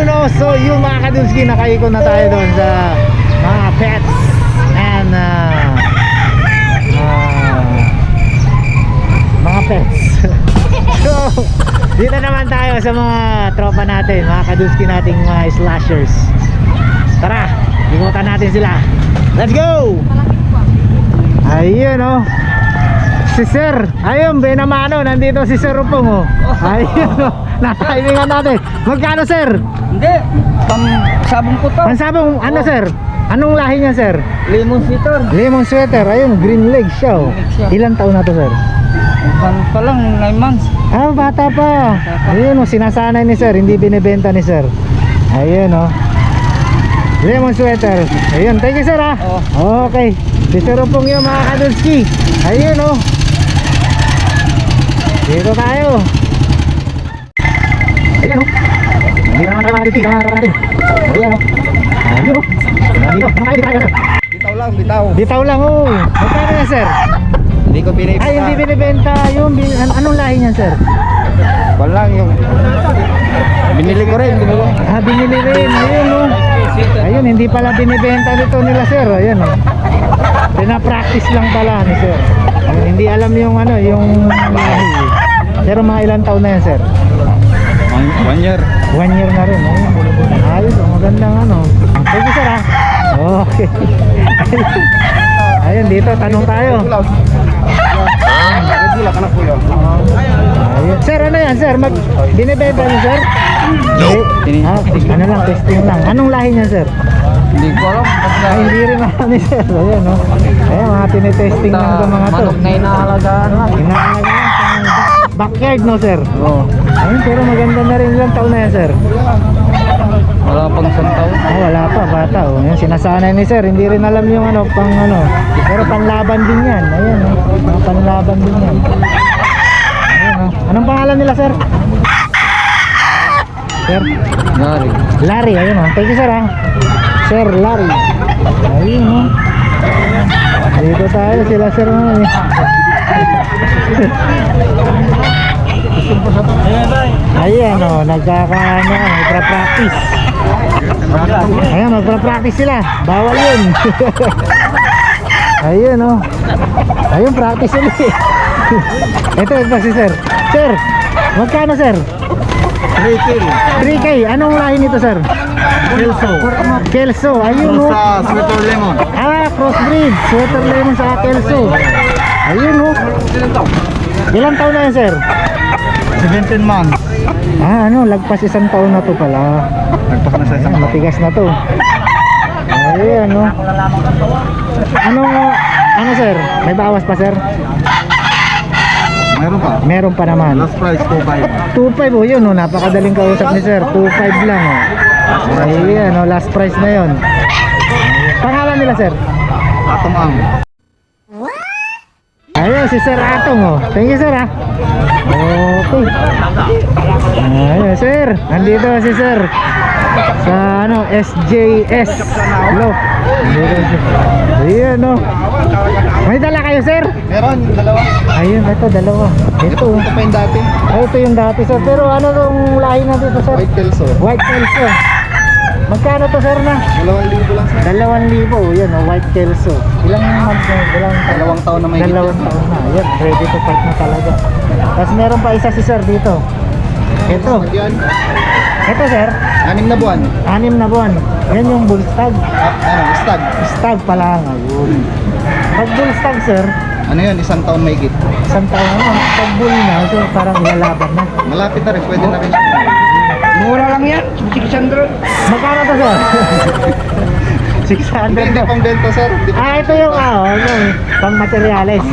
Ayun o, so yung mga kadulski, nakaikon na tayo doon sa mga pets and mga pets. So dito naman tayo sa mga tropa natin, mga kadulski nating mga slashers. Tara, ikutan natin sila. Let's go! Ayun o, si Sir, ayun, Benamano, nandito si Sir Rupong o. Ayun o, natimingan natin. Magkano Sir? Hindi, pangsabong ko to. Pansabong, ano Sir? Anong lahi niya Sir? Lemon sweater. Lemon sweater, ayun, green leg siya o. Ilang taon na to Sir? Pa lang, 9 months. Ah, bata pa. Ayun o, sinasanay ni Sir, hindi binibenta ni Sir. Ayun o, lemon sweater. Ayun, thank you Sir ha. Okay, si Sir Rupong yung mga kadulski. Ayun o, dito tayo. Ayan o, hindi naman tayo makadulski, mga natin. Ayan o, ayun o, Bitaw lang, bitaw. bitaw lang o. Magkano na Sir? Hindi ko pinipita. Ay, hindi binibenta yung anong lahi niyan Sir? Walang yung binili ko rin, binili ko. Ah, binili rin. Ayun o, ayun, hindi pala binibenta nito nila Sir. Ayun o, pinapractice lang pala ni Sir. Ayun, hindi alam yung ano, yung lahi. Pero mga ilang taon na yan Sir? 1 year. 1 year na rin. Ayun, ayos, magandang ano. Thank you Sir ha. Okay. Ayun, dito tanong tayo. Ayun. Sir, ano yan Sir? Binibenta niyo Sir? Hindi. Ano lang, testing lang. Anong lahi niya Sir? Hindi ko alam. Ay, hindi rin alam ni Sir. Ayun no. Ayun, mga tinitesting lang ito mga to. Manok na inaalagaan lang. Inaalagaan sa backyard no Sir? Oo. Ayun, pero maganda na rin. Ilang taon na yan Sir? Wala pang isang taon. Ah, wala pa, bata oh. Yan, sinasanay ni Sir, hindi rin alam yung ano, pang ano. Pero panlaban din yan. Ayun oh. Mga panlaban din yan. Ayun oh. Anong pangalan nila Sir? Sir? Gari. Larry, ayun oh. Thank you Sir ha. Sir Larry. Ayun oh. Dito tayo sila Sir oh. Ayan o, nagkakaano, magpa-practice. Ayan, magpa-practice sila. Bawal yun. Ayun o. Ayun, practice ulit. Ito pa si Sir. Sir, magkano Sir? 3K. 3K, anong lahi nito Sir? Kelso. Kelso, ayun o. Sa sweater lemon. Ah, crossbreed. Sweater lemon sa Kelso. Ayun o. Ilang taon na yan Sir? 17 months. Ah, ano, lagpas isang taon na to pala. Nagpas na sa isang Ayan, matigas na to. Ayan, no. Ano sir? May bawas pa sir? Meron pa. Meron pa naman. Last price 2.5. 2.5 oh, yun, no. Napakadaling kausap ni sir. 2.5 lang, oh. Ayan, no. Last price na yun. Pangalan nila sir? Atong ang. Ayun, si Sir Atong, oh. Thank you, sir, ha. Okay. Ayun, sir. Nandito si sir. Sa, ano, SJS. Hello. Ayun, no. May dala kayo, sir? Meron, dalawa. Ayun, ito, dalawa. Ito. Ito pa yung dati. Ay, ito yung dati, sir. Pero ano tong lahi na dito, sir? White Kelso. White Kelso. Magkano to, sir, na? 2,000 lang sa 2,000. Yan, oh, White Kelso. Ilang months na? dalawang taon na may 2 taon na. Yan, ready to fight na talaga. Tapos meron pa isa si sir dito. Ito. Yan. Ito, sir. 6 na buwan. 6 na buwan. Yan yung bull stag. Ano, stag. Stag pala. Ayun. Pag bull stag, sir, Ano yun, 1 taon may git. isang taon na. Pag bull na, so parang ilalaban na. Malapit na rin, pwede na rin. Mura lang yan, 600. Magkano to, sir? 600 Hindi daw. pang benta, sir. Hindi Ah, ito yung ano, pang materials.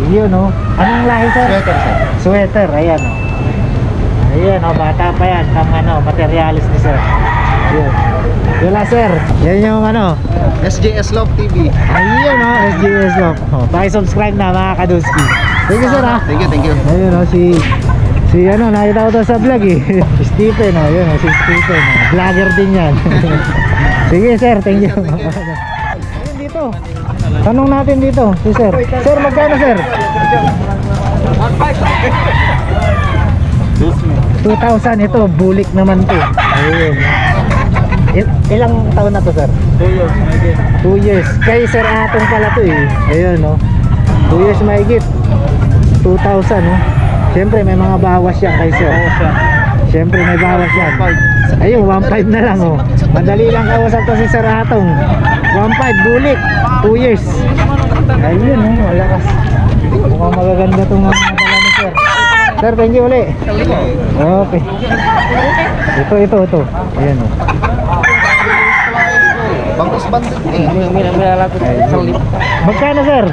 Yun, oh. Anong lahi, sir? Sweater, sir. Sweater, ayan, oh. Ayan, oh, bata pa yan. Pang ano, materials ni sir. Yun. Yun lang, sir. Yan yung ano. SJS Love TV. Ayun, oh, SGS Love. Oh, pakisubscribe na, mga kaduski. Thank you, sir, ha. Thank you, thank you. Ayun, oh, si ano, nakita ko to sa vlog, eh. Si Stephen, oh. Yun, oh, si Stephen. Oh. Vlogger din yan. Sige, sir. Thank you. Ayun, dito. Tanong natin dito, si sir. Sir, magkano, sir? 2,000. Ito, bulik naman to. Ayun. Ilang taon na to, sir? 2 years, maybe. 2 years. Kay Sir Atong pala to eh. Ayun, no? 2 years mahigit. 2,000, no? Siyempre, may mga bawas yan kay Sir. Siyempre, may bawas yan. Ayun, 1.5 na lang, oh. Madali lang kausap to si Sir Atong. 1.5, bulik. 2 years. Ayun, no? Malakas. Mukhang magaganda itong mga dala ni Sir. Sir, thank you ulit. Okay. Ito. Ayan, oh. Bangkos bandit. May lalapit sa ulit. Magkano, sir?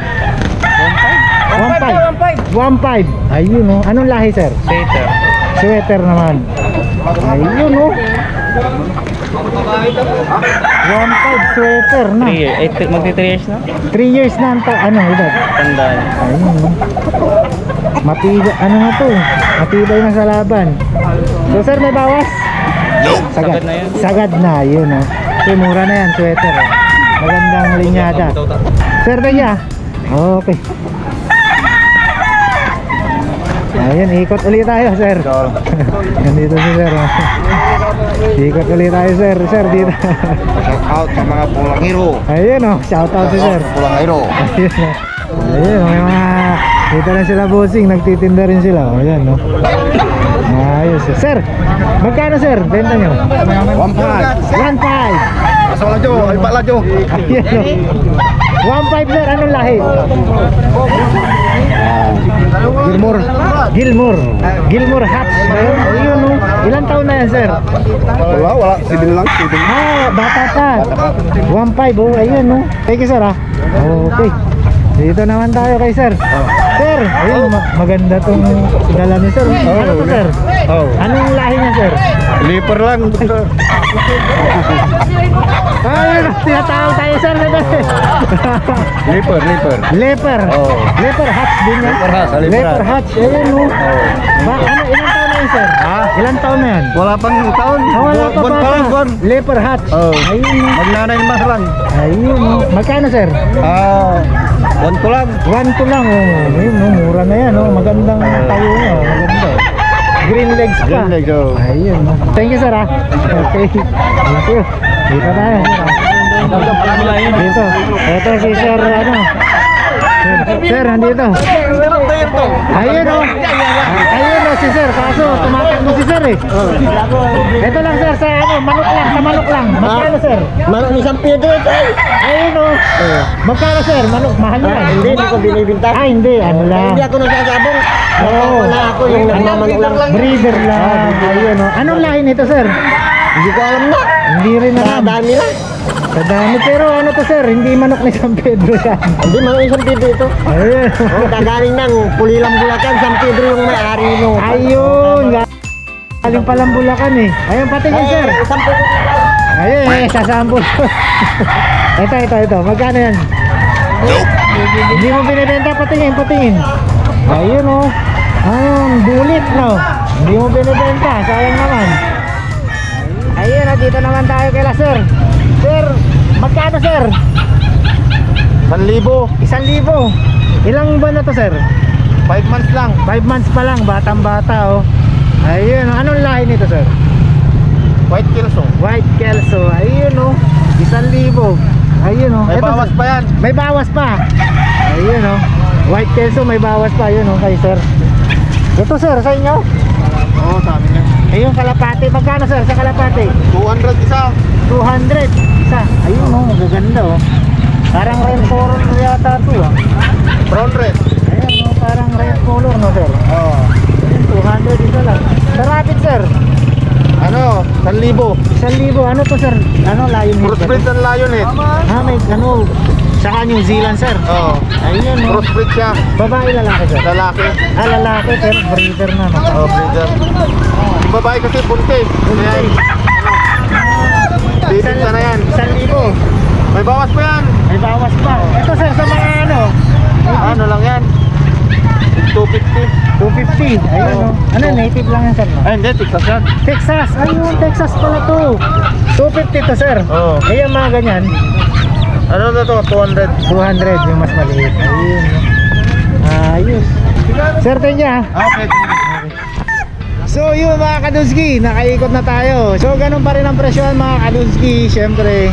1.5. 1.5. Ayun, no? Anong lahi, sir? Later. Sweater naman. Ayun, no? 1.5 sweater na. 3 years. Magti 3 years na? 3 years na ang ano, edad? Tandaan. Ayun, no? Matibay, ano na to? Matibay na sa laban. So, sir, may bawas? Sagad na yan. Sagad na, yun, no? Okay, mura na yan, sweater. Oh. Magandang linyada. Sir, kaya? Okay. Ayun, ikot ulit tayo, sir. Nandito si sir. Oh. Ikot ulit tayo, sir. Sir, dito. Shout out sa mga pulang hero. Ayun, oh. Shout out si sir. Pulang hero. Ayun, oh. Ayun, may mga... Dito na sila bossing, nagtitinda rin sila. Oh, ayan, no? Ayos. Sir, magkano, sir? Benta nyo? 1.5. 1.5. Asal lajo, alpa lajo. Ayun, no? 1.5, sir. Anong lahi? Gilmore Hatch. Ayun, no? Ilang taon na yan, sir? Wala. Sibil lang. Bata pa. 1.5, oh. Ayun, no? Thank you, sir, ah. Okay. Dito naman tayo kay sir. Sir, ayun, maganda tong dala ni sir. Ano to, sir? Anong lahi niya, sir? Liper lang. Ayun, tinatawag tayo, sir. Liper. Leper. Oh. Leper Hatch din yan. Leper Hatch, Leper Leper Hatch. Ayun, no? Ano, ilang taon na yun, sir? Ha? Ilang taon na yan? Wala pang taon. Wala pa Buwan ba? pa lang, buwan. Leper Hatch. Oh. Ayun, no? Magnanay mas lang. Ayun, no? Magkano, sir? 1 ko lang. 1 to lang, oh. Ayun, no? Mura na yan, oh. Magandang tayo niya, oh. Maganda. Green legs pa. Green legs, oh. Ayun, no? Thank you, sir, ah. Okay. Thank you. Dito tayo, sir, ah. Dito. Ito si sir, ano? Sir, nandito. Ayun, oh. Ayun, oh, si sir. Kaso, tumatakbo si sir, eh. Ito lang, sir, sa ano, manok lang. Magkano, sir? Manok ni San Pedro ito eh. Ayun, oh. Magkano, sir? Manok, mahal yan. Hindi ko binibinta. Ah, hindi. Ano lang. Hindi ako nagsasabong. Oo. Wala ako yung nagmamanok lang. Breeder lang. Ayun, oh. Anong lahi nito, sir? Hindi ko alam na. Hindi rin alam. Dami lang. Sa dami. Pero ano to, sir? Hindi manok ni San Pedro yan. Hindi manok ni San Pedro ito. Ayun. Kagaling ng Pulilang Bulacan. San Pedro yung may-ari no. Ayun. Galing palang Bulacan, eh. Ayun, patingin, sir. San Pedro. Ayun, sasambol. Ito. Magkano yan? Hindi mo binibenta, patingin. Ayun, oh. Bulit, no? Hindi mo binibenta, sayang naman. Ayun, dito naman tayo kay sir. Sir, magkano, sir? 1,000. 1,000. Ilang buwan na to, sir? 5 months lang. 5 months pa lang, batang-bata, oh. Ayun, anong lahi nito, sir? White Kelso. White Kelso. Ayun, oh. 1,000. Ayun, oh. May Ito, bawas sir. pa yan. May bawas pa. Ayun, oh. White Kelso, may bawas pa. Ayun, oh, kay sir. Ito, sir, sa inyo? Oo, sa amin yan. Ayun, kalapate. Magkano, sir, sa kalapate? 200 isa. 200. Isa. Ayun, oh. Magaganda, oh. Parang red color yata ito, ah. Brown red. Ayun, oh. Parang red color, no, sir? Oo. 200 isa lang. Sa rabbit, sir? Ano? 1,000. 1,000. Ano to, sir? Ano, lion head? Crossbreed ng lion head. May, ano, saka New Zealand, sir. Oo. Ayun, no. Crossbreed siya. Babae, lalaki, sir? Lalaki. Lalaki, pero breeder na, no? Oo, breeder. Yung babae kasi buntis. Ayan. Bibig na yan. 1,000. May bawas pa yan. May bawas pa. Ito, sir, sa mga ano? Ano lang yan? 250. 250. Ayun, no? Ano, native lang yan, sir, no? Ay, hindi. Texas yan. Texas. Ayun, Texas pala to. 250 to, sir. Oo. Ayun, mga ganyan. Ano na to? 200. 200, yung mas maliit. Ayun, no? Ayos. Sir, thank you, ha? Okay. So yun mga Kadunski, nakaikot na tayo. So ganun pa rin ang presyon mga Kadunski. Syempre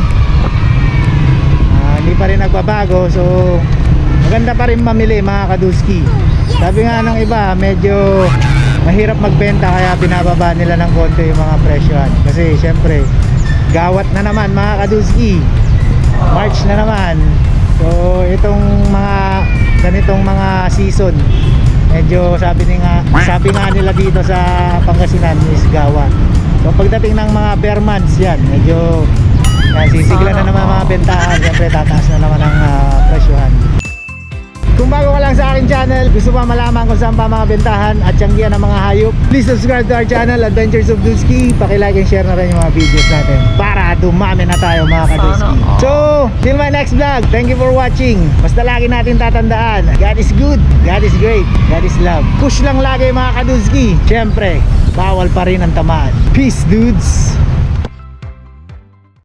hindi pa rin nagbabago. So maganda pa rin mamili mga Kadunski. Sabi nga ng iba, medyo mahirap magbenta kaya binababa nila ng konti yung mga presyon. Kasi syempre gawat na naman mga Kadunski, March na naman. So itong mga ganitong mga season, medyo sabi nga nila dito sa Pangasinan is gawa. So pagdating ng mga bear months yan, medyo sisigla na naman mga bentahan. Siyempre tataas na naman ang presyohan. Kung bago ka lang sa akin channel, gusto pa malaman kung saan pa mga bentahan at tiyanggihan ng mga hayop, please subscribe to our channel, Adventures of Dulski. Paki-like and share na rin yung mga videos natin para dumami na tayo mga Kadulski. So, till my next vlog, thank you for watching. Basta lagi natin tatandaan, God is good, God is great, God is love. Push lang lagi mga Kadulski. Siyempre, bawal pa rin ang tamad. Peace dudes!